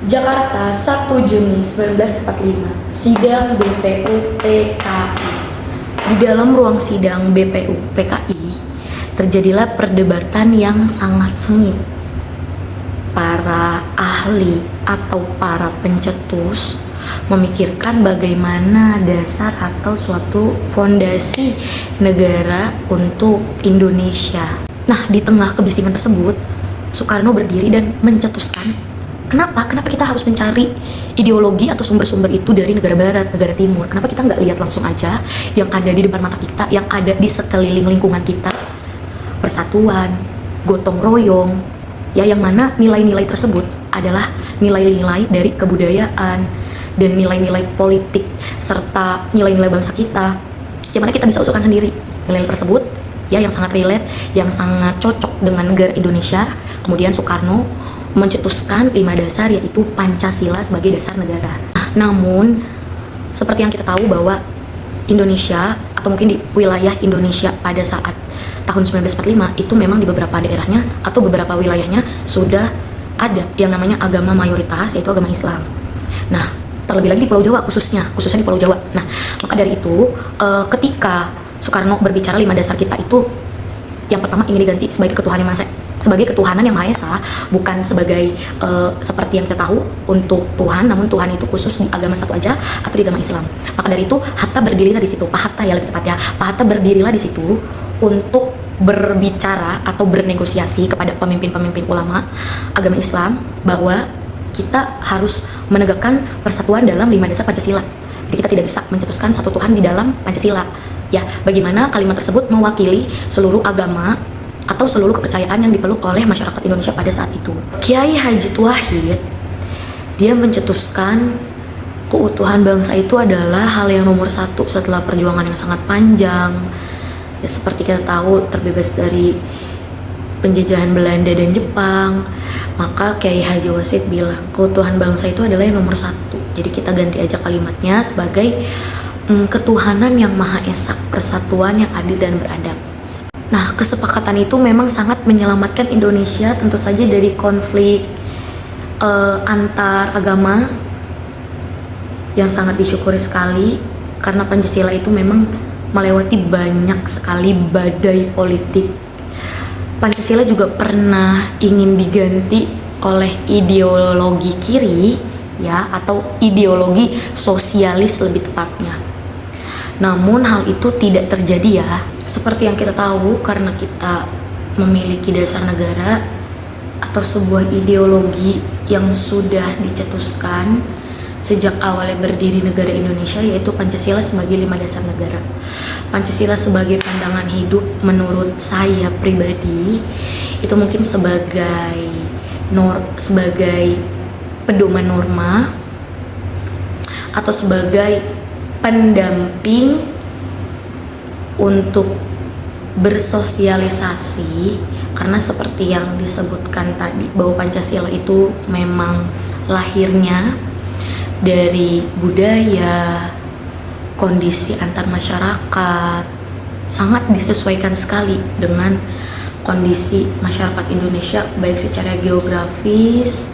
Jakarta, 1 Juni 1945, sidang BPU PKI. Di dalam ruang sidang BPU PKI, terjadilah perdebatan yang sangat sengit. Para ahli atau para pencetus memikirkan bagaimana dasar atau suatu fondasi negara untuk Indonesia. Nah, di tengah kebisingan tersebut, Soekarno berdiri dan mencetuskan, kenapa kita harus mencari ideologi atau sumber-sumber itu dari negara barat, negara timur? Kenapa kita nggak lihat langsung aja yang ada di depan mata kita, yang ada di sekeliling lingkungan kita? Persatuan, gotong royong, ya, yang mana nilai-nilai tersebut adalah nilai-nilai dari kebudayaan dan nilai-nilai politik serta nilai-nilai bangsa kita, yang mana kita bisa usulkan sendiri nilai tersebut, ya, yang sangat relate, yang sangat cocok dengan negara Indonesia. Kemudian Soekarno mencetuskan 5 dasar, yaitu Pancasila sebagai dasar negara. Namun seperti yang kita tahu bahwa Indonesia, atau mungkin di wilayah Indonesia pada saat tahun 1945 itu memang di beberapa daerahnya atau beberapa wilayahnya sudah ada yang namanya agama mayoritas, yaitu agama Islam. Nah, terlebih lagi di Pulau Jawa khususnya di Pulau Jawa. Nah, maka dari itu ketika Soekarno berbicara 5 dasar kita itu, yang pertama ingin diganti sebagai ketuhanan yang Maha Esa, bukan sebagai seperti yang kita tahu untuk Tuhan, namun Tuhan itu khusus di agama satu aja atau di agama Islam. Maka dari itu Hatta berdirilah di situ, Pak Hatta ya lebih tepatnya, Pak Hatta berdirilah di situ untuk berbicara atau bernegosiasi kepada pemimpin-pemimpin ulama agama Islam bahwa kita harus menegakkan persatuan dalam 5 dasar Pancasila. Jadi kita tidak bisa mencetuskan satu Tuhan di dalam Pancasila. Ya, bagaimana kalimat tersebut mewakili seluruh agama atau seluruh kepercayaan yang dipeluk oleh masyarakat Indonesia pada saat itu. Kiai Haji Wahid, dia mencetuskan keutuhan bangsa itu adalah hal yang nomor 1 setelah perjuangan yang sangat panjang. Ya, seperti kita tahu, terbebas dari penjajahan Belanda dan Jepang. Maka Kiai Haji Wahid bilang keutuhan bangsa itu adalah yang nomor 1. Jadi kita ganti aja kalimatnya sebagai ketuhanan yang Maha Esa, persatuan yang adil dan beradab. Nah, kesepakatan itu memang sangat menyelamatkan Indonesia tentu saja dari konflik antar agama yang sangat disyukuri sekali, karena Pancasila itu memang melewati banyak sekali badai politik. Pancasila juga pernah ingin diganti oleh ideologi kiri, ya, atau ideologi sosialis lebih tepatnya. Namun hal itu tidak terjadi, ya. Seperti yang kita tahu, karena kita memiliki dasar negara atau sebuah ideologi yang sudah dicetuskan sejak awalnya berdiri negara Indonesia, yaitu Pancasila sebagai 5 dasar negara. Pancasila sebagai pandangan hidup menurut saya pribadi itu mungkin sebagai pedoman norma atau sebagai pendamping untuk bersosialisasi, karena seperti yang disebutkan tadi bahwa Pancasila itu memang lahirnya dari budaya, kondisi antar masyarakat, sangat disesuaikan sekali dengan kondisi masyarakat Indonesia, baik secara geografis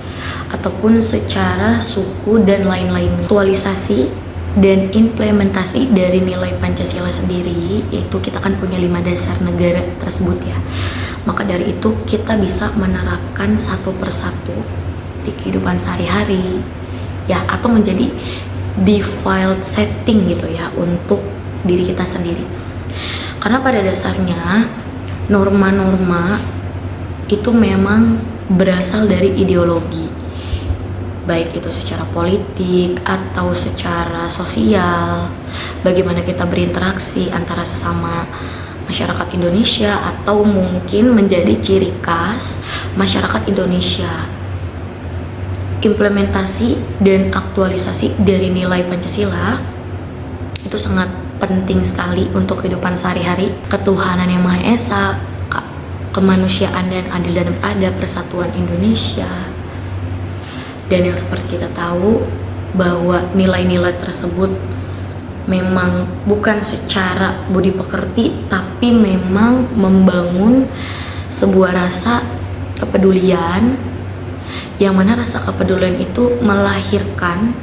ataupun secara suku dan lain-lain. Aktualisasi dan implementasi dari nilai Pancasila sendiri, yaitu kita kan punya 5 dasar negara tersebut, ya. Maka dari itu kita bisa menerapkan satu persatu di kehidupan sehari-hari, ya, atau menjadi default setting gitu, ya, untuk diri kita sendiri. Karena pada dasarnya norma-norma itu memang berasal dari ideologi, baik itu secara politik atau secara sosial, bagaimana kita berinteraksi antara sesama masyarakat Indonesia, atau mungkin menjadi ciri khas masyarakat Indonesia. Implementasi dan aktualisasi dari nilai Pancasila itu sangat penting sekali untuk kehidupan sehari-hari. Ketuhanan yang Maha Esa, kemanusiaan dan adil dan beradab, persatuan Indonesia. Dan yang seperti kita tahu bahwa nilai-nilai tersebut memang bukan secara budi pekerti, tapi memang membangun sebuah rasa kepedulian yang mana rasa kepedulian itu melahirkan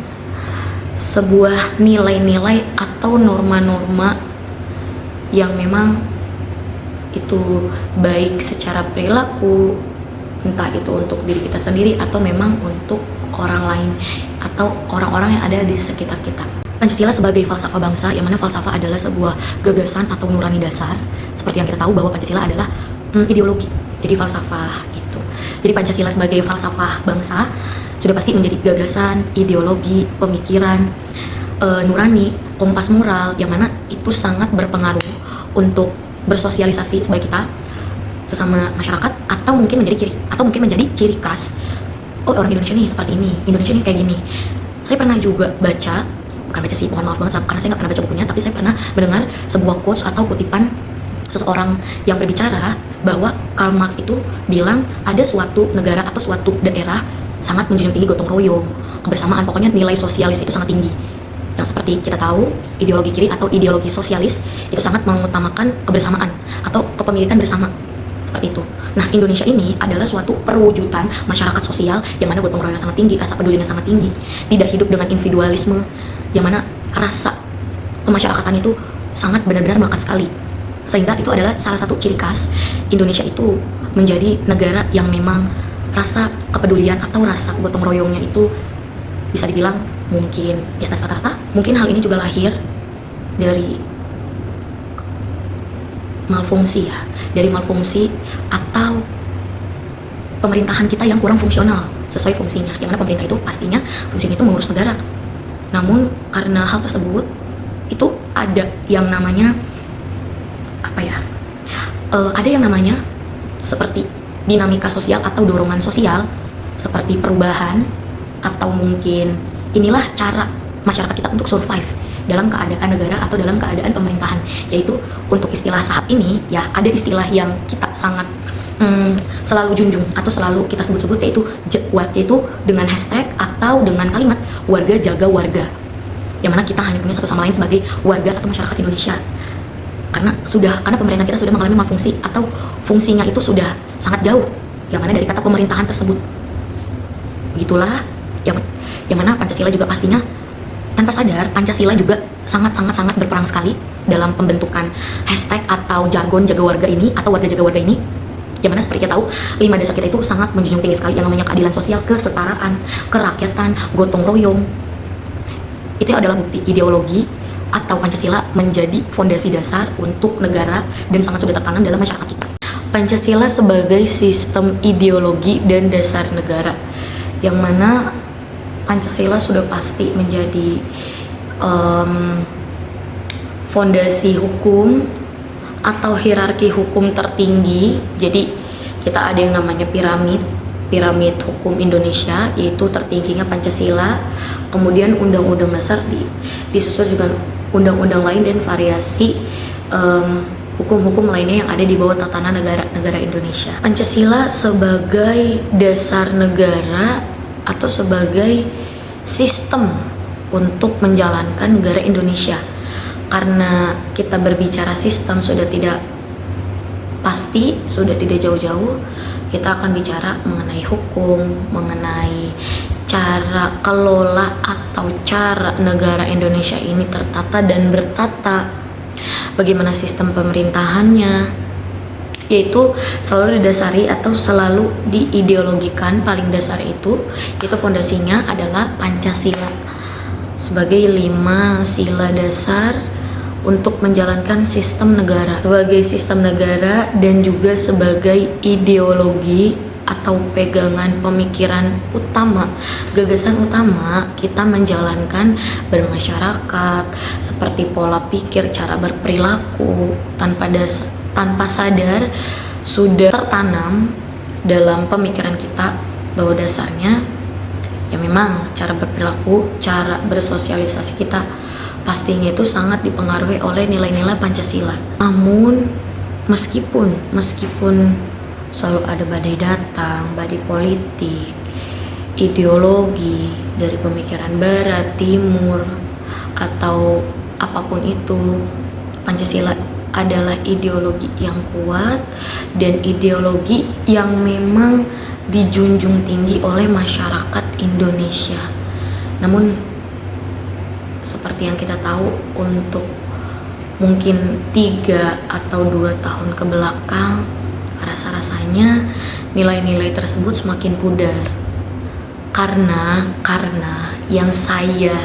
sebuah nilai-nilai atau norma-norma yang memang itu baik secara perilaku, entah itu untuk diri kita sendiri atau memang untuk orang lain atau orang-orang yang ada di sekitar kita. Pancasila sebagai falsafah bangsa, yang mana falsafah adalah sebuah gagasan atau nurani dasar. Seperti yang kita tahu bahwa Pancasila adalah ideologi, jadi falsafah itu. Jadi Pancasila sebagai falsafah bangsa sudah pasti menjadi gagasan, ideologi, pemikiran, nurani, kompas moral, yang mana itu sangat berpengaruh untuk bersosialisasi sebagai kita sesama masyarakat, atau mungkin menjadi ciri khas, oh orang Indonesia nih seperti ini, Indonesia nih kayak gini. Saya pernah juga bukan baca sih, mohon maaf banget karena saya nggak pernah baca bukunya, tapi saya pernah mendengar sebuah quotes atau kutipan seseorang yang berbicara bahwa Karl Marx itu bilang ada suatu negara atau suatu daerah sangat menjunjung tinggi gotong royong, kebersamaan, pokoknya nilai sosialis itu sangat tinggi. Yang seperti kita tahu, ideologi kiri atau ideologi sosialis itu sangat mengutamakan kebersamaan atau kepemilikan bersama, seperti itu. Nah, Indonesia ini adalah suatu perwujudan masyarakat sosial yang mana gotong royongnya sangat tinggi, rasa pedulinya sangat tinggi, tidak hidup dengan individualisme, yang mana rasa kemasyarakatan itu sangat benar-benar melekat sekali. Sehingga itu adalah salah satu ciri khas Indonesia itu menjadi negara yang memang rasa kepedulian atau rasa gotong royongnya itu bisa dibilang mungkin di atas rata-rata. Mungkin hal ini juga lahir dari malfungsi atau pemerintahan kita yang kurang fungsional sesuai fungsinya, yang mana pemerintah itu pastinya fungsinya itu mengurus negara. Namun karena hal tersebut itu ada yang namanya ada yang namanya seperti dinamika sosial atau dorongan sosial, seperti perubahan, atau mungkin inilah cara masyarakat kita untuk survive dalam keadaan negara atau dalam keadaan pemerintahan, yaitu untuk istilah saat ini ya ada istilah yang kita sangat selalu junjung atau selalu kita sebut-sebut, yaitu dengan hashtag atau dengan kalimat warga jaga warga, yang mana kita hanya punya satu sama lain sebagai warga atau masyarakat Indonesia, karena pemerintah kita sudah mengalami malfungsi atau fungsinya itu sudah sangat jauh yang mana dari kata pemerintahan tersebut. Begitulah yang mana Pancasila juga pastinya tanpa sadar, Pancasila juga sangat berperan sekali dalam pembentukan hashtag atau jargon jaga warga ini atau warga jaga warga ini, yang mana seperti kita tahu 5 dasar kita itu sangat menjunjung tinggi sekali yang namanya keadilan sosial, kesetaraan, kerakyatan, gotong royong. Itu adalah bukti ideologi atau Pancasila menjadi fondasi dasar untuk negara dan sangat sudah tertanam dalam masyarakat kita. Pancasila sebagai sistem ideologi dan dasar negara, yang mana Pancasila sudah pasti menjadi fondasi hukum atau hierarki hukum tertinggi. Jadi kita ada yang namanya piramid hukum Indonesia, yaitu tertingginya Pancasila, kemudian undang-undang dasar disusul juga undang-undang lain dan variasi hukum-hukum lainnya yang ada di bawah tatanan negara Indonesia. Pancasila sebagai dasar negara atau sebagai sistem untuk menjalankan negara Indonesia. Karena kita berbicara sistem sudah tidak pasti, sudah tidak jauh-jauh, kita akan bicara mengenai hukum, mengenai cara kelola atau cara negara Indonesia ini tertata dan bertata, bagaimana sistem pemerintahannya, yaitu selalu didasari atau selalu diideologikan. Paling dasar itu pondasinya adalah Pancasila sebagai 5 sila dasar untuk menjalankan sistem negara, sebagai sistem negara dan juga sebagai ideologi atau pegangan pemikiran utama, gagasan utama kita menjalankan bermasyarakat, seperti pola pikir, cara berperilaku tanpa sadar sudah tertanam dalam pemikiran kita bahwa dasarnya ya memang cara berperilaku, cara bersosialisasi kita pastinya itu sangat dipengaruhi oleh nilai-nilai Pancasila. Namun meskipun selalu ada badai datang, badai politik, ideologi dari pemikiran barat, timur, atau apapun itu, Pancasila adalah ideologi yang kuat dan ideologi yang memang dijunjung tinggi oleh masyarakat Indonesia. Namun seperti yang kita tahu, untuk mungkin 3 atau 2 tahun ke belakang, rasa-rasanya nilai-nilai tersebut semakin pudar. Karena yang saya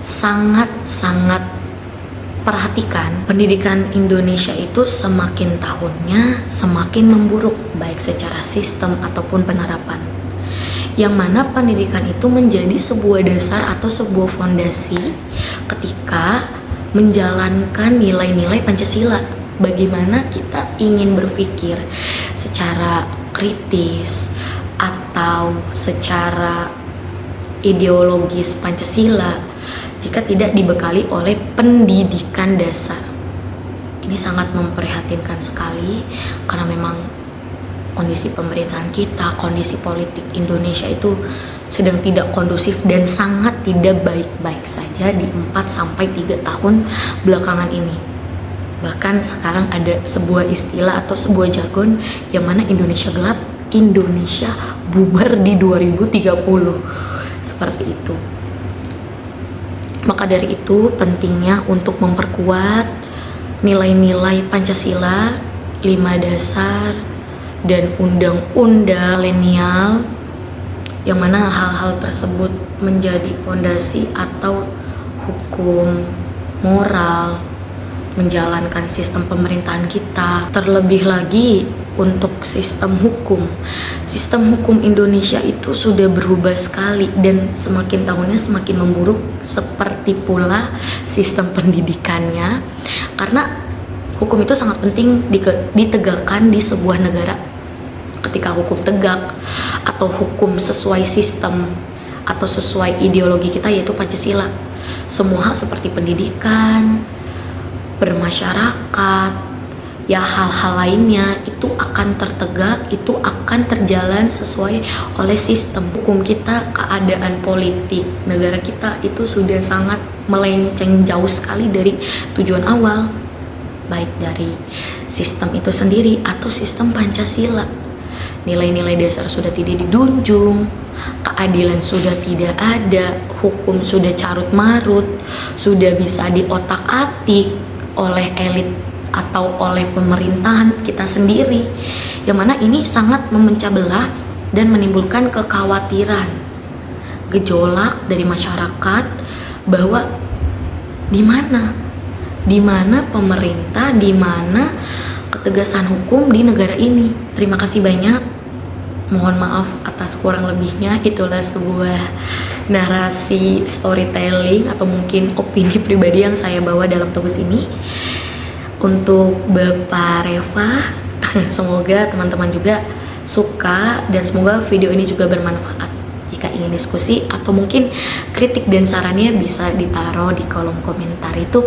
sangat-sangat perhatikan, pendidikan Indonesia itu semakin tahunnya semakin memburuk, baik secara sistem ataupun penerapan. Yang mana pendidikan itu menjadi sebuah dasar atau sebuah fondasi ketika menjalankan nilai-nilai Pancasila. Bagaimana kita ingin berpikir secara kritis atau secara ideologis Pancasila jika tidak dibekali oleh pendidikan dasar. Ini sangat memprihatinkan sekali karena memang kondisi pemerintahan kita, kondisi politik Indonesia itu sedang tidak kondusif dan sangat tidak baik-baik saja di 4-3 tahun belakangan ini. Bahkan sekarang ada sebuah istilah atau sebuah jargon yang mana Indonesia gelap, Indonesia bubar di 2030. Seperti itu. Maka dari itu pentingnya untuk memperkuat nilai-nilai Pancasila, 5 dasar, dan undang-undang milenial, yang mana hal-hal tersebut menjadi fondasi atau hukum moral menjalankan sistem pemerintahan kita. Terlebih lagi untuk sistem hukum Indonesia itu sudah berubah sekali dan semakin tahunnya semakin memburuk, seperti pula sistem pendidikannya, karena hukum itu sangat penting ditegakkan di sebuah negara. Ketika hukum tegak atau hukum sesuai sistem atau sesuai ideologi kita, yaitu Pancasila, semua hal seperti pendidikan, bermasyarakat, ya hal-hal lainnya itu akan tertegak, itu akan terjalan sesuai oleh sistem hukum kita. Keadaan politik negara kita itu sudah sangat melenceng jauh sekali dari tujuan awal, baik dari sistem itu sendiri atau sistem Pancasila. Nilai-nilai dasar sudah tidak dijunjung, keadilan sudah tidak ada, hukum sudah carut marut, sudah bisa diotak-atik oleh elit atau oleh pemerintahan kita sendiri, yang mana ini sangat memecah belah dan menimbulkan kekhawatiran, gejolak dari masyarakat bahwa di mana pemerintah, di mana ketegasan hukum di negara ini. Terima kasih banyak. Mohon maaf atas kurang lebihnya. Itulah sebuah narasi storytelling atau mungkin opini pribadi yang saya bawa dalam tugas ini. Untuk Bapak Reva, semoga teman-teman juga suka dan semoga video ini juga bermanfaat. Jika ingin diskusi atau mungkin kritik dan sarannya bisa ditaruh di kolom komentar itu.